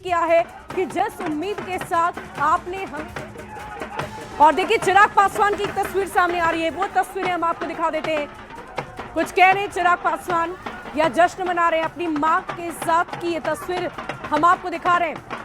किया है कि जिस उम्मीद के साथ आपने हम और देखिए चिराग पासवान की एक तस्वीर सामने आ रही है, वो तस्वीरें हम आपको दिखा देते हैं। कुछ कह रहे हैं चिराग पासवान या जश्न मना रहे हैं अपनी मां के साथ की ये तस्वीर हम आपको दिखा रहे हैं।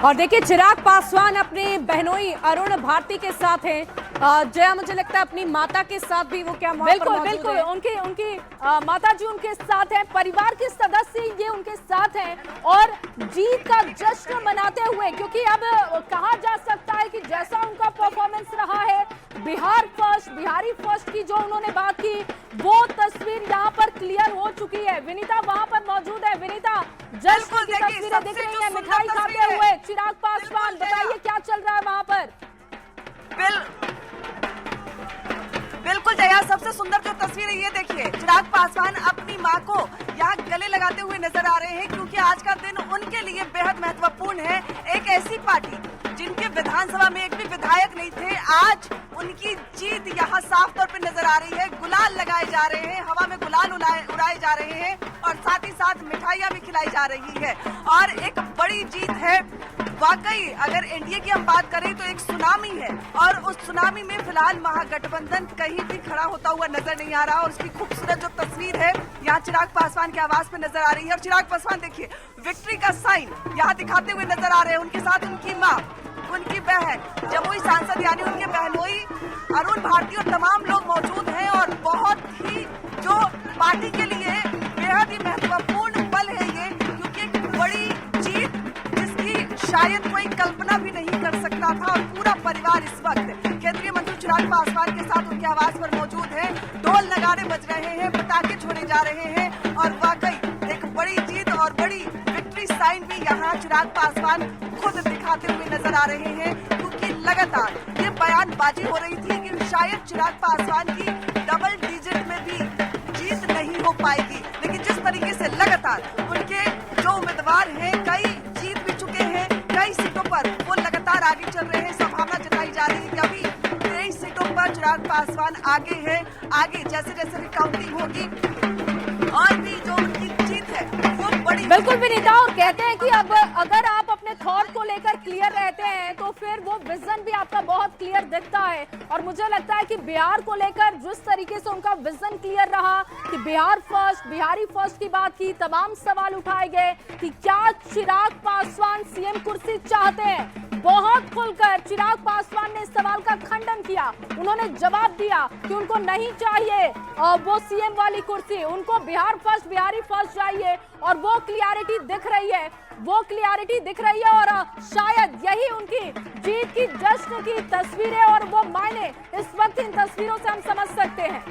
और देखिए चिराग पासवान अपने बहनोई अरुण भारती के साथ हैं। जया, मुझे लगता है अपनी माता के साथ भी वो क्या बिल्कुल बिल्कुल उनकी माता जी उनके साथ हैं, परिवार के सदस्य ये उनके साथ हैं और जीत का जश्न मनाते हुए, क्योंकि अब कहा जा सकता है कि जैसा उनका परफॉर्मेंस रहा है, बिहारी फर्स्ट की जो उन्होंने बात की, वो तस्वीर यहाँ पर क्लियर हो चुकी है। विनीता वहां पर मौजूद है। विनीता, जश्न की तस्वीरें दिख रही है, मिठाई खाते हुए चिराग पासवान, बताइए क्या चल रहा है वहां पर? बिल्कुल जया, सबसे सुंदर जो तस्वीर है ये देखिए, चिराग पासवान अपनी मां को यहाँ गले लगाते हुए नजर आ रहे हैं, क्योंकि आज का दिन उनके लिए बेहद महत्वपूर्ण है। एक ऐसी पार्टी जिनके विधानसभा में एक भी विधायक नहीं थे, आज उनकी जीत यहाँ साफ तौर पे नजर आ रही है। गुलाल लगाए जा रहे हैं, हवा में गुलाल उड़ाए जा रहे हैं और साथ ही साथ मिठाइयां भी खिलाई जा रही है और एक बड़ी जीत है। वाकई अगर एनडीए की हम बात करें तो एक सुनामी है और उस सुनामी में फिलहाल महागठबंधन कहीं भी खड़ा होता हुआ नजर नहीं आ रहा और उसकी खूबसूरत जो तस्वीर है यहाँ चिराग पासवान की आवाज पे नजर आ रही है। और चिराग पासवान देखिए विक्ट्री का साइन यहाँ दिखाते हुए नजर आ रहे हैं। उनके साथ उनकी माँ, उनकी बहन, जमुई सांसद यानी उनके बहनोई अरुण भारती और तमाम लोग मौजूद हैं और बहुत ही जो पार्टी के लिए बेहद ही महत्वपूर्ण पल है ये, क्योंकि एक बड़ी जीत जिसकी शायद कोई कल्पना भी नहीं कर सकता था और पूरा परिवार इस वक्त केंद्रीय मंत्री चिराग पासवान के साथ उनके आवास पर मौजूद है। ढोल नगाड़े बज रहे हैं, पटाखे छोड़े जा रहे हैं और वाकई एक बड़ी जीत और बड़ी विक्ट्री साइन भी यहाँ चिराग पासवान खुद दिखाते हुए नजर आ रहे हैं, क्योंकि लगातार ये बयानबाजी हो रही थी कि शायद चिराग पासवान की डबल डिजिट में भी जीत नहीं हो पाएगी, लेकिन जिस तरीके से लगातार उनके जो उम्मीदवार हैं कई जीत भी चुके हैं, कई सीटों पर वो लगातार आगे चल रहे हैं, संभावना जताई जा रही है कि अभी 23 सीटों पर चिराग पासवान आगे है। आगे जैसे जैसे रिकाउंटिंग होगी और भी जो उनकी जीत है वो बड़ी। बिल्कुल विनीता, और कहते हैं कि अब अगर आप अपने थॉट को लेकर क्लियर रहते हैं तो फिर वो विजन भी आपका बहुत क्लियर दिखता है और मुझे लगता है कि बिहार को लेकर जिस तरीके से उनका विजन क्लियर रहा कि बिहारी फर्स्ट की बात की, तमाम सवाल उठाए गए कि क्या चिराग पासवान सीएम कुर्सी चाहते हैं। बहुत खुलकर चिराग पासवान ने इस सवाल का खंडन किया, उन्होंने जवाब दिया कि उनको नहीं चाहिए वो सीएम वाली कुर्सी, उनको बिहारी फर्स्ट चाहिए और वो क्लियरिटी दिख रही है और शायद यही उनकी जीत की जश्न की तस्वीरें और वो मायने इस वक्त इन तस्वीरों से हम समझ सकते हैं।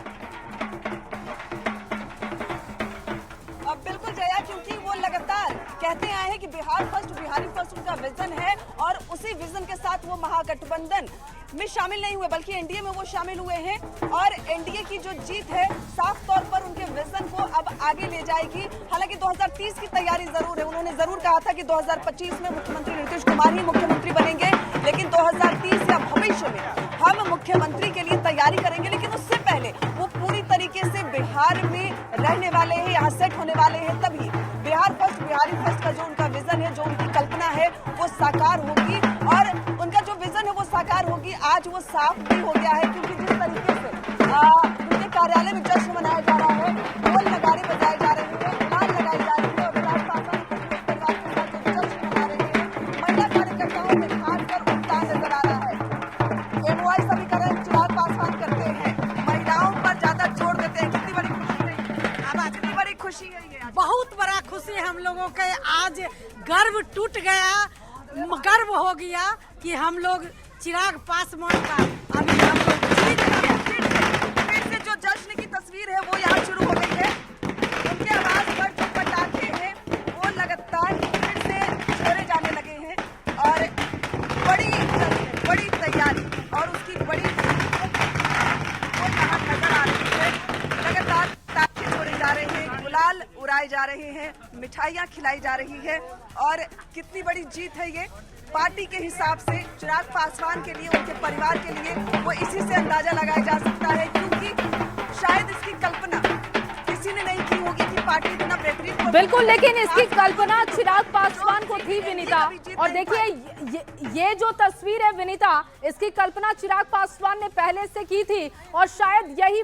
अब बिल्कुल जया, क्योंकि वो लगातार कहते आए हैं कि बिहारी फर्स्ट उनका विजन है और उसी विजन के साथ वो महागठबंधन में शामिल नहीं हुए बल्कि एनडीए में वो शामिल हुए हैं और एनडीए की जो जीत है साफ तौर पर उनके विजन को अब आगे ले जाएगी। हालांकि 2030 की तैयारी जरूर है, उन्होंने जरूर कहा था कि 2025 में मुख्यमंत्री नीतीश कुमार ही मुख्यमंत्री बनेंगे, लेकिन 2030 या भविष्य में हम मुख्यमंत्री के लिए तैयारी करेंगे, लेकिन उससे पहले वो पूरी तरीके से बिहार में रहने वाले हैं, यहाँ सेट होने वाले हैं, तभी बिहारी फर्स्ट का जो उनका विजन है, जो उनकी कल्पना है वो साकार होगी और उनका जो विजन है वो साकार होगी। आज वो साफ भी हो गया है, क्योंकि जिस तरीके से उनके कार्यालय में जश्न मनाया जा रहा है, ढोल नगाड़े बजाए जा रहे हैं, गुलाल लगाई जा रही है और चिराग पासवान परिवार के साथ जो जश्न मना रहे हैं, महिला कार्यकर्ताओं में खासकर उत्साह नजर आ रहा है। एमओआई सभी तरह चिराग पासवान करते हैं, महिलाओं पर ज्यादा जोर देते हैं। कितनी बड़ी खुशी है, कितनी बड़ी खुशी है ये, बहुत बड़ा खुशी हम लोगों के। आज गर्व टूट गया, गर्व हो गया कि हम लोग चिराग पासवान का अभी हम लोग फिर से जो जश्न की तस्वीर है वो यहाँ शुरू हो गई है। उनके आवाज पर जो पटाखे हैं वो लगातार फिर से छोड़े जाने लगे हैं और बड़ी तैयारी और उसकी बड़ी वो यहाँ नजर आ रही है। लगातार पटाखे छोड़े जा रहे हैं, गुलाल उड़ाए जा रहे हैं, मिठाइयाँ खिलाई जा रही है और कितनी बड़ी जीत है ये। पार्टी के हिसाब से चिराग पासवान के लिए, उनके परिवार के लिए वो इसी से अंदाजा लगाया जा सकता है, क्योंकि शायद इसकी कल्पना किसी ने नहीं की होगी कि पार्टी इतना बेहतरीन। बिल्कुल, लेकिन इसकी कल्पना चिराग पासवान को थी विनीता। और देखिए ये जो तस्वीर है विनीता, इसकी कल्पना चिराग पासवान ने पहले से की थी और शायद यही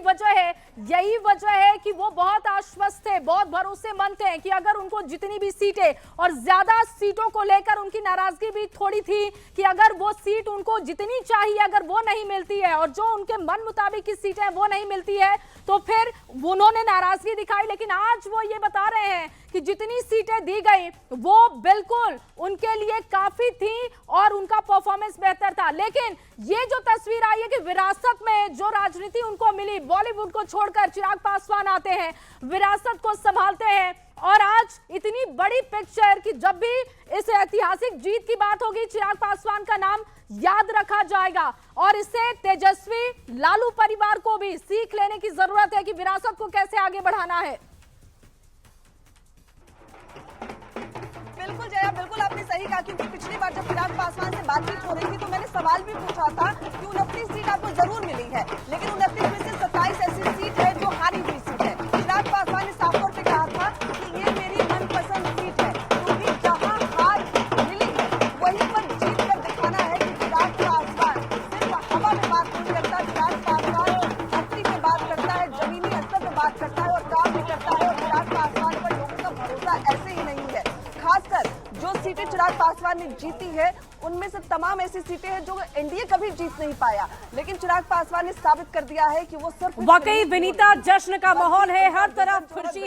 वजह है कि वो बहुत आश्वस्त थे, बहुत भरोसेमंद थे कि अगर उनको जितनी भी सीटें, और ज्यादा सीटों को लेकर उनकी नाराजगी भी थोड़ी थी कि अगर वो सीट उनको जितनी चाहिए अगर वो नहीं मिलती है और जो उनके मन मुताबिक की सीटें वो नहीं मिलती है तो फिर उन्होंने नाराजगी दिखाई। लेकिन आज वो ये बता रहे हैं कि जितनी सीटें दी गई वो बिल्कुल उनके लिए काफी थी और उनका परफॉर्मेंस बेहतर था। लेकिन ये जो तस्वीर आई है कि विरासत में जो राजनीति उनको मिली, बॉलीवुड को छोड़कर चिराग पासवान आते हैं, विरासत को संभालते हैं और आज इतनी बड़ी पिक्चर कि जब भी इस ऐतिहासिक जीत की बात होगी चिराग पासवान का नाम याद रखा जाएगा। और इससे तेजस्वी लालू परिवार को भी सीख लेने की जरूरत है कि विरासत को कैसे आगे बढ़ाना है। बिल्कुल जया, बिल्कुल आपने सही कहा, क्योंकि पिछली बार जब चिराग पासवान से बातचीत हो रही थी तो मैंने सवाल भी पूछा था कि 29 सीट आपको जरूर मिली है, लेकिन 29 में से 27 ऐसी सीट है जो हारी हुई सीट है। चिराग पासवान ने साफ तौर पे कहा था कि ये मेरी मनपसंद सीट है, क्योंकि जहां हार मिली है वहीं पर जीत कर दिखाना है कि चिराग पासवान सिर्फ हवा में बात नहीं करता, चिराग पासवान धरती पे बात करता है, जमीनी स्तर पे बात करता है और काम भी करता है। और चिराग पासवान पर लोगों का भरोसा ऐसे ही नहीं है। खासकर जो सीटें चिराग पासवान ने जीती है उनमें से तमाम ऐसी सीटें हैं जो एनडीए कभी जीत नहीं पाया, लेकिन चिराग पासवान ने साबित कर दिया है कि वो सिर्फ वाकई विनीता जश्न का माहौल है, हर तरफ खुशी